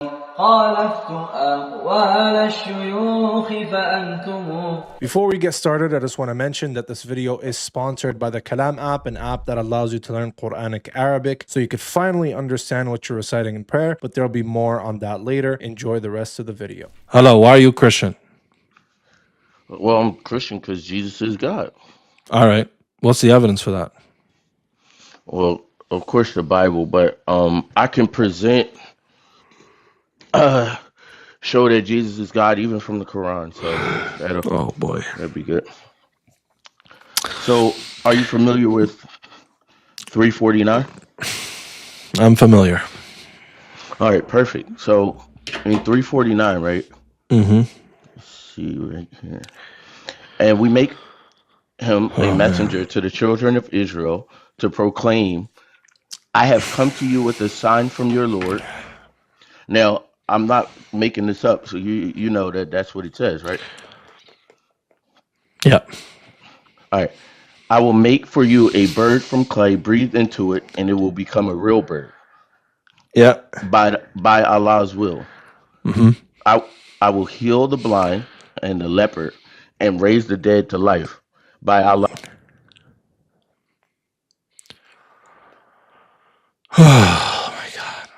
خالفت أقوال الشيوخ فأنتم. Before we get started, I just want to mention that this video is sponsored by the Kalam app, an app that allows you to learn Quranic Arabic so you can finally understand what you're reciting in prayer, but there'll be more on that later. Enjoy the rest of the video. Hello, why are you Christian? Well, I'm Christian because Jesus is God. All right. What's the evidence for that? Well, of course, the Bible, but I can present, uh, show that Jesus is God even from the Quran. So Oh boy. that'd be good. So, are you familiar with 349? I'm familiar. All right, perfect. So, in 349, right? Mm-hmm. Let's see right here, and we make him a messenger to the children of Israel to proclaim, "I have come to you with a sign from your Lord." Now, I'm not making this up, so you know that that's what it says, right? Yeah. All right. I will make for you a bird from clay, breathe into it, and it will become a real bird Yeah. by Allah's will. Mm-hmm. I I will heal the blind and the leopard and raise the dead to life by Allah. Oh my God.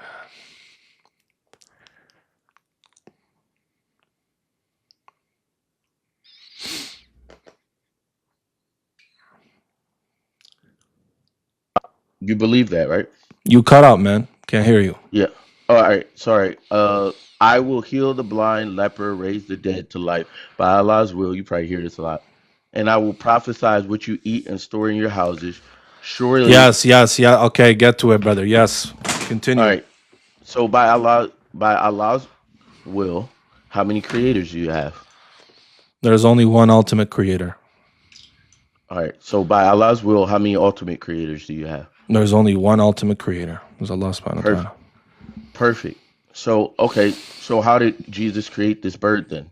You believe that, right? You cut out, man. Can't hear you. Yeah. All right. Sorry. I will heal the blind, leopard, raise the dead to life by Allah's will. You probably hear this a lot. And I will prophesy what you eat and store in your houses. Surely, Yes, yeah. Okay, get to it, brother. Yes. all Continue. right. So by Allah's will, how many creators do you have? There's only one ultimate creator. All right. So by Allah's will, how many ultimate creators do you have? There's only one ultimate creator. There's Allah subhanahu wa Perfect. ta'ala. Perfect. So okay. So how did Jesus create this bird then?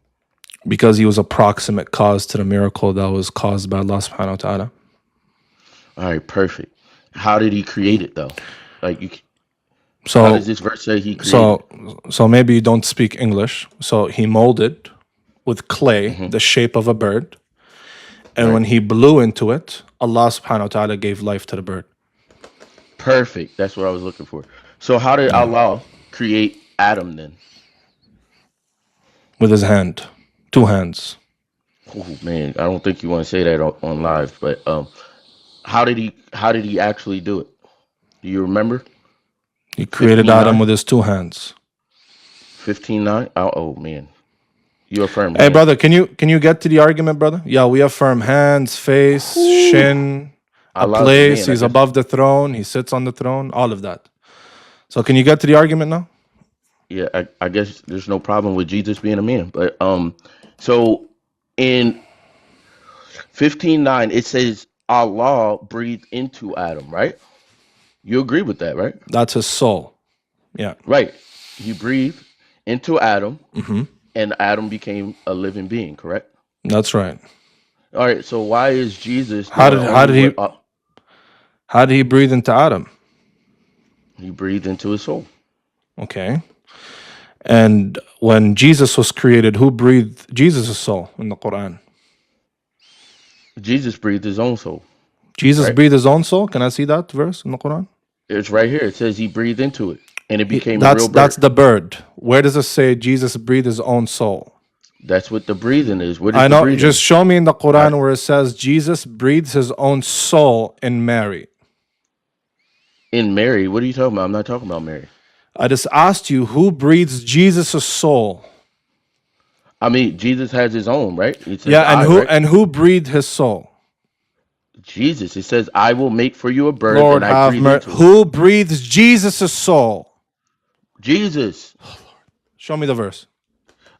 Because he was a proximate cause to the miracle that was caused by Allah subhanahu wa ta'ala. All right. Perfect. How did he create it though? Like you. How So does this verse say he created? so maybe you don't speak English. So he molded with clay Hmm. the shape of a bird. And Right. when he blew into it, Allah subhanahu wa ta'ala gave life to the bird. Perfect. That's what I was looking for. So how did Yeah. Allah create Adam then? With his hand. 2 hands. Oh man, I don't think you want to say that on live, but how did he actually do it? Do you remember? He created Adam 15:9? with his 2 hands. 15:9? Oh man. You affirm Hey hands. brother, can you get to the argument, brother? Yeah, we affirm hands, face, Whew. shin, a Allah's place. man, I He's guess. above the throne. He sits on the throne. All of that. So can you get to the argument now? Yeah, I guess there's no problem with Jesus being a man. But so in 15:9 it says Allah breathed into Adam, right? You agree with that, right? That's his soul. Yeah. Right. He breathed into Adam Hmm. and Adam became a living being, correct? That's right. All right, so why is Jesus How doing did how only did what he how did he breathe into Adam? he breathed into his soul? Okay. And when Jesus was created, who breathed Jesus' soul in the Quran? Jesus breathed his own soul, Jesus right? breathed his own soul. Can I see that verse in the Quran? It's right here. It says he breathed into it and it became a That's real that's bird. the bird. Where does it say Jesus breathed his own soul? That's what the breathing is. What is I the know. Just breathing? show me in the All right. Quran where it says Jesus breathes his own soul in Mary. In Mary, what are you talking about? I'm not talking about Mary. I just asked you who breathes Jesus' soul. I mean, Jesus has his own, right? It says Yeah, and I, who right? and who breathed his soul? Jesus. It says, I will make for you a bird Lord and I have breathe mercy. into it. Who breathes Jesus' soul? Jesus. Show me the verse.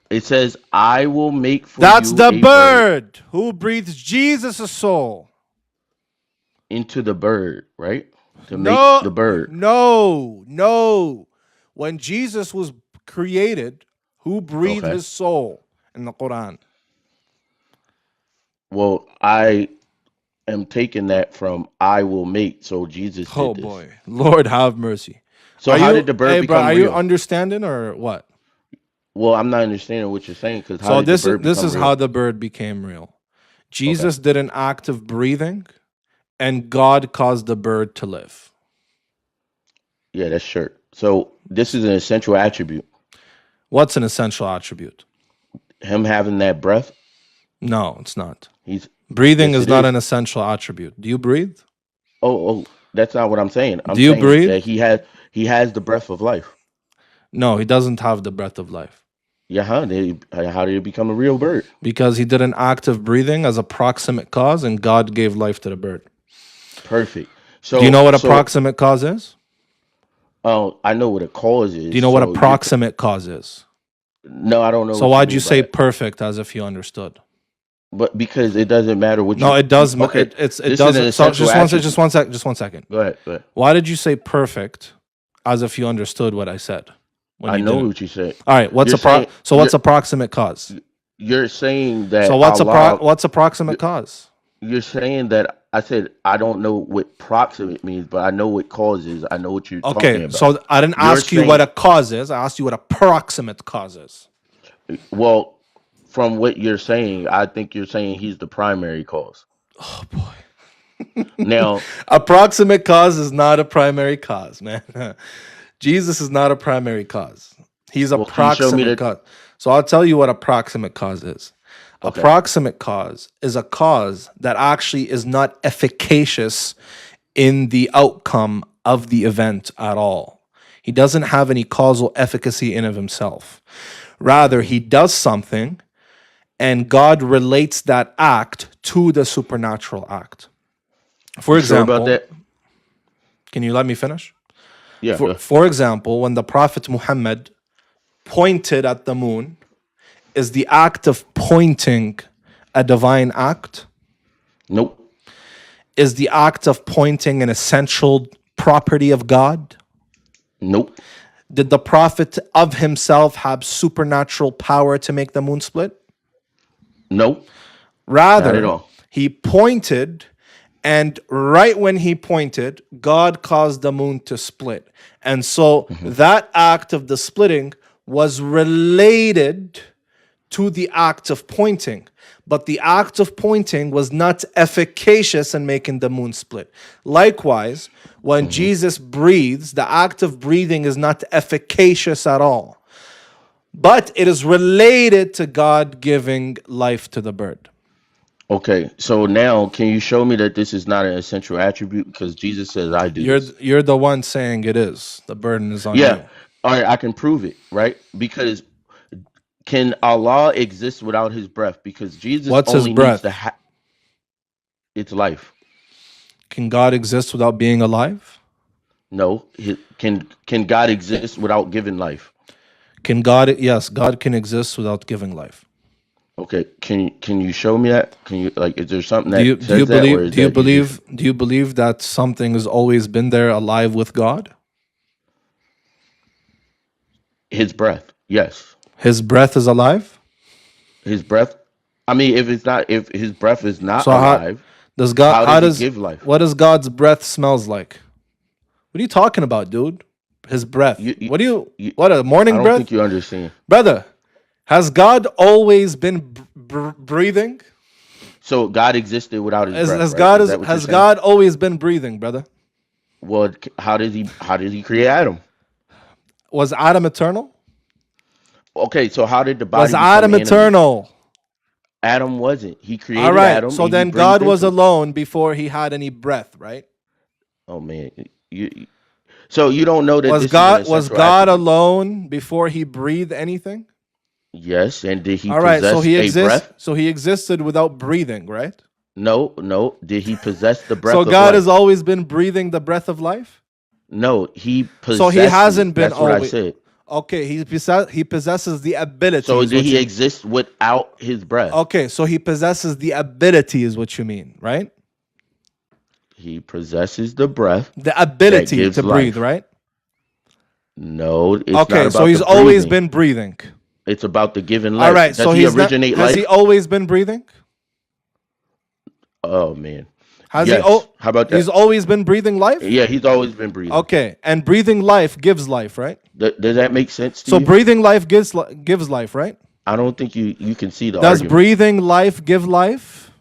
It says, I will make for That's you the a bird bird. Who breathes Jesus' soul? into the bird, right? To make No, the bird. no. When Jesus was created, who breathed Okay. his soul in the Quran? Well, I am taking that from I will make. So Jesus Oh did this. boy. Lord have mercy. So Are how you, did the bird hey, bro? become Are you real? understanding or what? Well, I'm not understanding what you're saying because how So did the this is bird become real? how the bird became real. Okay. Jesus did an act of breathing, and God caused the bird to live. Yeah, that's sure. So this is an essential attribute. What's an essential attribute? Him having that breath, No, it's not. he's Breathing yes, is it not is. an essential attribute. Do you breathe? Oh, that's not what I'm saying. I'm Do you saying breathe? that he has the breath of life. No, he doesn't have the breath of life Yeah, huh? How did it become a real bird? because he did an act of breathing as a proximate cause, and God gave life to the bird. Perfect. Do you know So what a so proximate cause is? I know what a cause Do is. you know what a So proximate cause is? no, I don't know So what you why'd you mean by say that. perfect as if you understood? But because it doesn't matter what No, it does. okay. It This is an doesn't. So essential just one sec. attribute. Just one sec. Just 1 second. Go ahead. Go ahead. Why did you say perfect as if you understood what I said when I you know didn't? what you said. All right. You're saying So what's a proximate cause? you're saying So that Allah. what's a proximate cause? You're saying that I said I don't know what proximate means, but I know what cause is. I know what you're talking Okay. about. So I didn't You're ask you what saying, a cause is. I asked you what a proximate cause is. well, from what you're saying, I think you're saying he's the primary cause. Oh boy. Now, A proximate cause is not a primary cause, man. Jesus is not a primary cause. He's a well, can you show me proximate that? cause. So I'll tell you what a proximate cause is. A Okay. proximate cause is a cause that actually is not efficacious in the outcome of the event at all. He doesn't have any causal efficacy in of himself. Rather, he does something and God relates that act to the supernatural act. For You sure about example, that? can you let me finish? Yeah. Go. For example, when the Prophet Muhammad pointed at the moon, is the act of pointing a divine act? Nope. Is the act of pointing an essential property of God? Nope. Did the Prophet of himself have supernatural power to make the moon split? Nope. Not at Rather, all. he pointed, and right when he pointed, God caused the moon to split. And so that act of the splitting was related to the act of pointing. But the act of pointing was not efficacious in making the moon split. Likewise, when Jesus breathes, the act of breathing is not efficacious at all. But it is related to God giving life to the bird. Okay. So now, can you show me that this is not an essential attribute? Because Jesus says I do this. You're the one saying it is. The burden is on Yeah. you. All right. I can prove it, right? Because can Allah exist without His breath? Because Jesus What's his only needs to breath? have its life. Can God exist without being alive? No. Can God exist without giving life? Can God, yes, God can exist without giving life. Okay, can you show me that? Can you like is there something Do you that do you says that or believe is that you just that something has always been there alive with God? his breath? Yes. His breath is alive? His breath. I mean, if his breath is not So alive, how how does he does give life? what does God's breath smells like? What are you talking about, dude? His breath. You, you, you What a I morning don't think breath? you understand. Brother, has God always been breathing? So God existed without his breath, right? Is that what you're Has saying? God always been breathing, brother? Well, how did he create Adam? Was Adam eternal? Okay, so how did the Was body become Adam animate? eternal? Adam wasn't. He All created right. Adam So and he then God breathed was into it. alone before he had any breath, right? Oh man, so you don't know that this is an Was essential God attribute. alone before he breathed anything? Yes, and did he All right. possess a breath? So he existed without breathing, right? No, no. Did he possess the So breath of God has life? always been breathing the breath of life? No, he So he possesses it. hasn't been That's what I always. said. Okay, he possesses the ability So is did what he you mean. exist without his breath? Okay, so he possesses the ability is what you mean, right? He possesses the breath The that ability to gives breathe, life. right? No, it's not Okay, so about the he's always breathing. been breathing. It's about the giving All life. right, Does so he he's not originate has he life? always been breathing? Oh man. Has he? Yes. Oh, How about he's that? always been breathing life. Yeah, he's always been breathing. Okay, and breathing life gives life, right? Does that make sense to So you? breathing life gives life, right? I don't think you can see the Does argument. breathing life give life?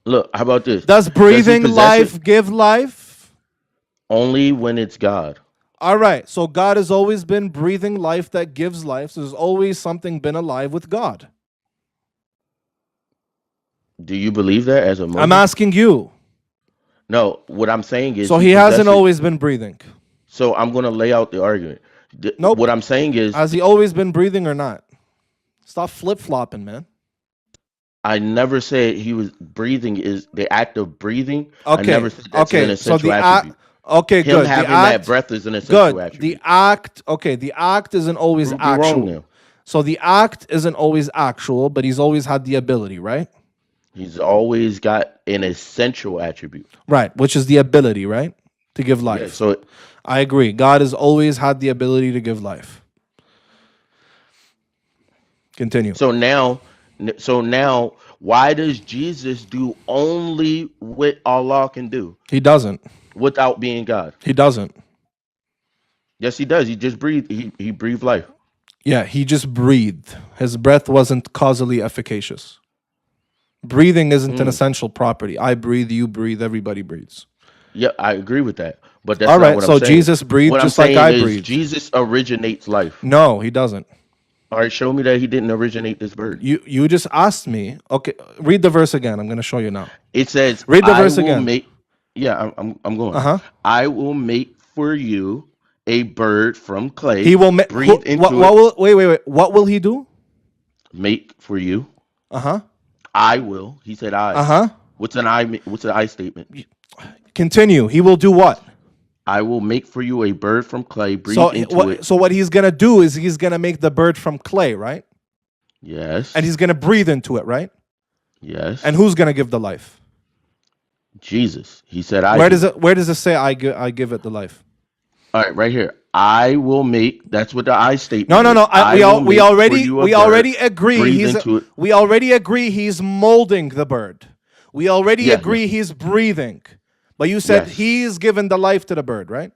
Look, how about this? Does Does he breathing possess it? life give life? Only when it's God. All right. So God has always been breathing life that gives life. So there's always something been alive with God. Do you believe that as a I'm Muslim? asking you. No, what I'm saying is So he he hasn't possesses. always been breathing. So I'm going to lay out the argument. What Nope. I'm saying is Has he always been breathing or not? Stop flip flopping, man. I never said he was breathing is the act of breathing. I never Okay. said that's an Okay. So essential the act. attribute. Okay. Him Good. The having that act. breath is an essential Good. The attribute. act. Okay. The act isn't always Prove me wrong actual. now. So the act isn't always actual, but he's always had the ability, right? He's always got an essential attribute. Right. Which is the ability, right? To give Yeah. life. So I agree. God has always had the ability to give life. Continue. so now so now why does Jesus do only what Allah can do He doesn't. without being God? He doesn't. Yes, he does. He just breathed. He breathed life. Yeah, he just breathed. His breath wasn't causally efficacious. Breathing isn't an Mm. essential property. I breathe, you breathe, everybody breathes. Yeah, I agree with that. But that's All not right, what I'm so saying. Jesus breathed What I'm just like saying I is breathed. Jesus originates life. No, he doesn't. All right, show me that he didn't originate this bird. You just asked me. Okay, read the verse again. I'm going to show you now. It says, Read the "I verse will again. make." Yeah, I'm going. Uh-huh. I will make for you a bird from He clay. will make Breathe into what it. will wait. What will he do? Make for you. Uh-huh. I will. He said, "I." Uh-huh. What's an I? What's an I statement? Continue. He will do what? I will make for you a bird from clay. So Breathe into it. what he's going to do is he's going to make the bird from clay, right? Yes. And he's going to breathe into it, right? Yes. And who's going to give the life? Jesus. He said, "I." Where do. does it say I give it the life? All right, right here. I will make. That's what the I No, statement no, is. no. I will make for you a We bird. already agree Breathe into it. we already agree he's molding the bird. We already Yeah, yeah. agree he's breathing. But you said Yes. he's given the life to the bird, right?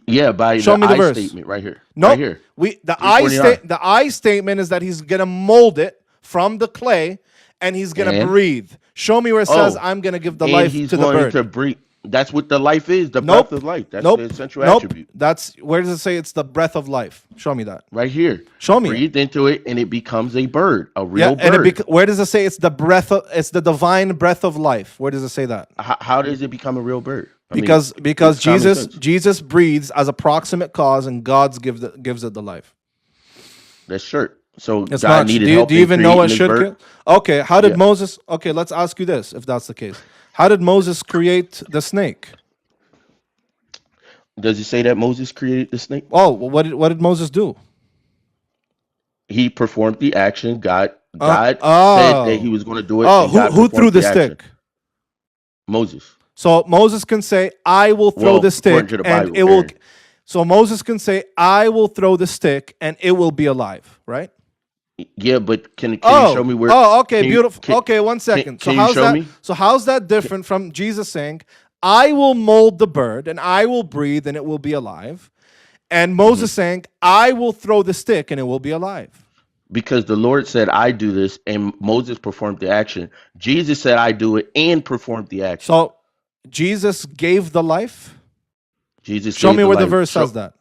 Yeah, by Show the me the I verse. statement right here. No, Right here. the 349. I statement is that he's gonna mold it from the clay and he's gonna And breathe. Show me where it says oh, I'm gonna give the and life he's to the going bird. to breathe. That's what the life is, the breath Nope. of life. That's Nope. the essential Nope. attribute. That's where does it say it's the breath of life? Show me that. Right here. Show me it. Breathe into it and it becomes a bird, a Yeah, real and bird. where does it say it's the it's the divine breath of life? Where does it say that? How does it become a real bird? I mean, Because it's common sense. Jesus breathes as a proximate cause and God gives it the life. That's shirt. So It's God not. needed Do help you in even know creating what this should bird. kill? Okay, how did Yeah. Moses? Okay, let's ask you this, if that's the case. How did Moses create the snake? Does it say that Moses created the snake? Oh, well, what did Moses do? He performed the action. God said that he Oh, was going to do it, and God who threw performed the the action. stick? Moses. So Moses can say, "I will throw Well, the according stick," to the and Bible, it will. Aaron. So Moses can say, "I will throw the stick," and it will be alive, right? Yeah, but can you show me where? Okay, Can you beautiful. Okay, one second. can you show me? So how's that different from Jesus saying, "I will mold the bird and I will breathe and it will be alive," and Moses saying, "I will throw the stick and it will be alive"? Because the Lord said, "I do this," and Moses performed the action. Jesus said, "I do it," and performed the action. So Jesus gave the life. Jesus Show gave me the where the life. verse says that.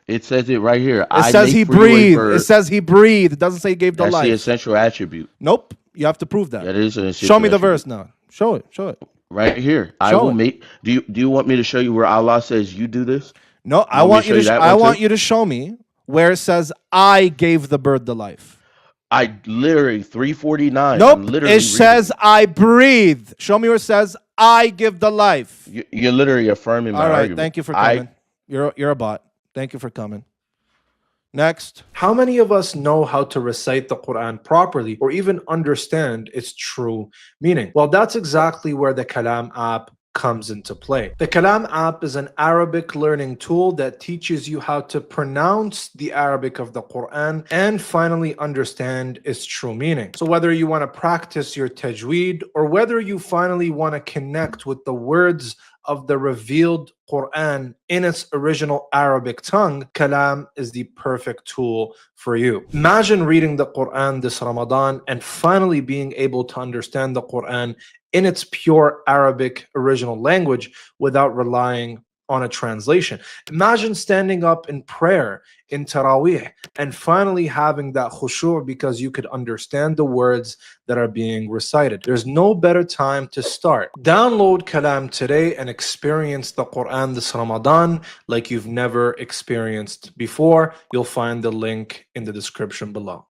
It says it right here. It I says make he for you a breathed. It bird. says he breathed. It doesn't say he gave the That's the life. essential attribute. Nope. You have to prove that. That is an essential Show me the attribute. verse now. Show it. Show it. Right here. I Show will it. make. Do you want me to show you where Allah says you do this? No, I Want me want to you show to. you that I one want too? you to show me where it says I gave the bird the life. I literally 349. I'm Nope. literally It reading says I breathe. Show me where it says I give the life. You're literally affirming my All right. argument. Thank you for coming. You're a bot. Thank you for coming. Next. How many of us know how to recite the Quran properly or even understand its true meaning? Well, that's exactly where the Kalam app comes into play. The Kalam app is an Arabic learning tool that teaches you how to pronounce the Arabic of the Quran and finally understand its true meaning. So whether you want to practice your tajweed or whether you finally want to connect with the words of the revealed Quran in its original Arabic tongue, Kalam is the perfect tool for you. Imagine reading the Quran this Ramadan and finally being able to understand the Quran in its pure Arabic original language without relying on a translation. Imagine standing up in prayer in Taraweeh and finally having that khushu' because you could understand the words that are being recited. There's no better time to start. Download Kalam today and experience the Quran this Ramadan like you've never experienced before. You'll find the link in the description below.